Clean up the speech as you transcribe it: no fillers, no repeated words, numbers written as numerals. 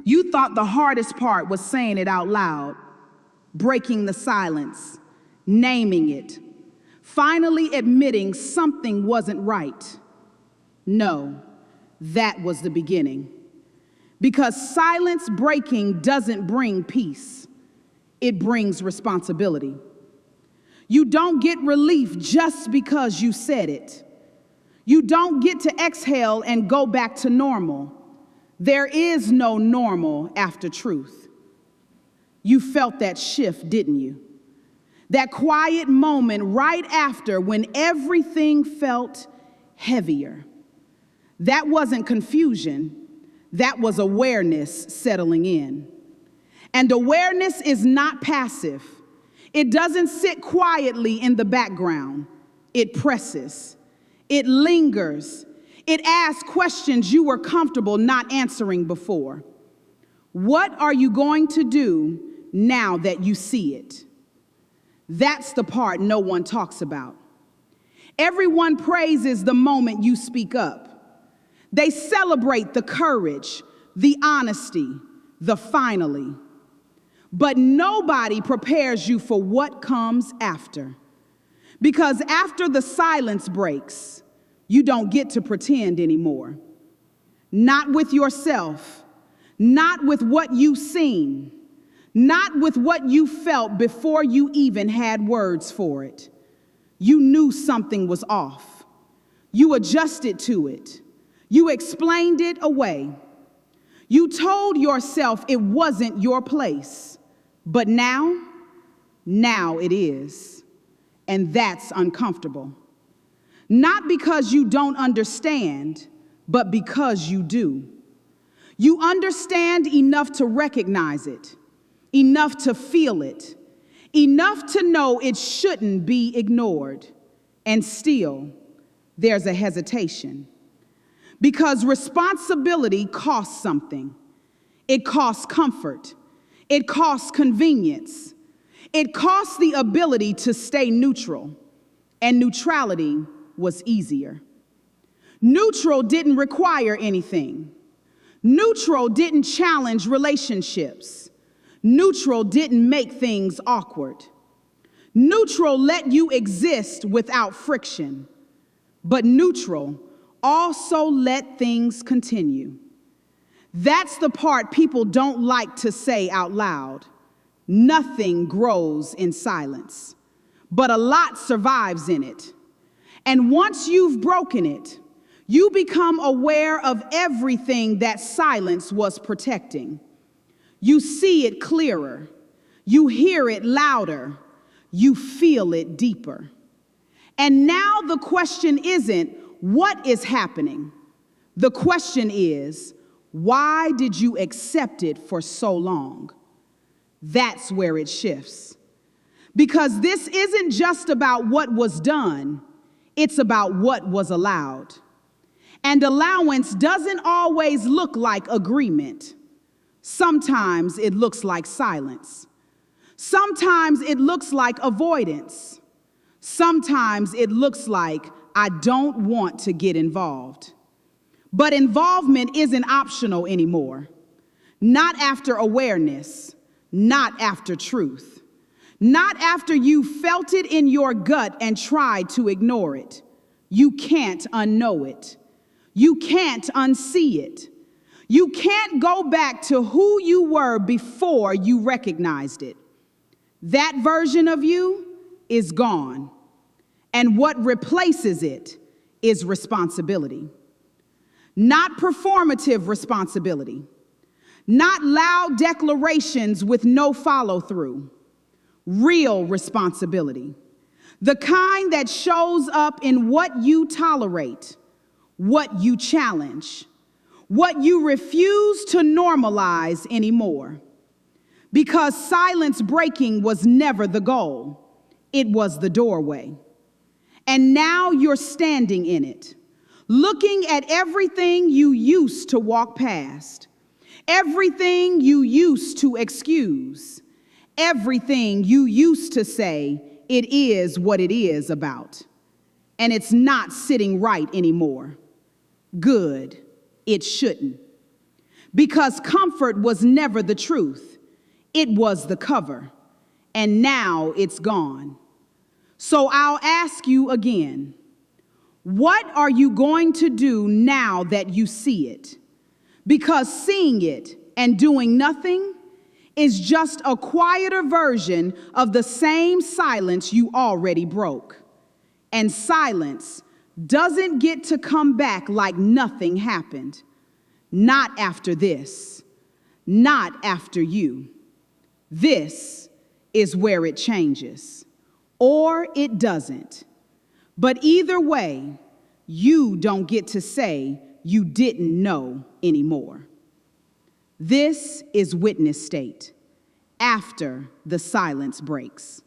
You thought the hardest part was saying it out loud, breaking the silence, naming it, finally admitting something wasn't right. No, that was the beginning. Because silence breaking doesn't bring peace, it brings responsibility. You don't get relief just because you said it. You don't get to exhale and go back to normal. There is no normal after truth. You felt that shift, didn't you? That quiet moment right after when everything felt heavier. That wasn't confusion, that was awareness settling in. And awareness is not passive. It doesn't sit quietly in the background. It presses. It lingers. It asks questions you were comfortable not answering before. What are you going to do now that you see it? That's the part no one talks about. Everyone praises the moment you speak up. They celebrate the courage, the honesty, the finally. But nobody prepares you for what comes after. Because after the silence breaks, you don't get to pretend anymore. Not with yourself, not with what you've seen, not with what you felt before you even had words for it. You knew something was off. You adjusted to it. You explained it away. You told yourself it wasn't your place. But now it is. And that's uncomfortable. Not because you don't understand, but because you do. You understand enough to recognize it, enough to feel it, enough to know it shouldn't be ignored. And still, there's a hesitation. Because responsibility costs something. It costs comfort. It costs convenience. It costs the ability to stay neutral. And neutrality was easier. Neutral didn't require anything. Neutral didn't challenge relationships. Neutral didn't make things awkward. Neutral let you exist without friction. But neutral also let things continue. That's the part people don't like to say out loud. Nothing grows in silence, but a lot survives in it. And once you've broken it, you become aware of everything that silence was protecting. You see it clearer. You hear it louder. You feel it deeper. And now the question isn't, what is happening? The question is, why did you accept it for so long? That's where it shifts. Because this isn't just about what was done, it's about what was allowed. And allowance doesn't always look like agreement. Sometimes it looks like silence. Sometimes it looks like avoidance. Sometimes it looks like I don't want to get involved. But involvement isn't optional anymore. Not after awareness, not after truth. Not after you felt it in your gut and tried to ignore it. You can't unknow it. You can't unsee it. You can't go back to who you were before you recognized it. That version of you is gone. And what replaces it is responsibility. Not performative responsibility. Not loud declarations with no follow-through. Real responsibility. The kind that shows up in what you tolerate, what you challenge, what you refuse to normalize anymore. Because silence breaking was never the goal. It was the doorway. And now you're standing in it, looking at everything you used to walk past, everything you used to excuse, everything you used to say it is what it is about. And it's not sitting right anymore. Good, it shouldn't. Because comfort was never the truth. It was the cover. And now it's gone. So I'll ask you again, what are you going to do now that you see it? Because seeing it and doing nothing is just a quieter version of the same silence you already broke. And silence doesn't get to come back like nothing happened. Not after this. Not after you. This is where it changes. Or it doesn't. But either way, you don't get to say you didn't know anymore. This is witness state after the silence breaks.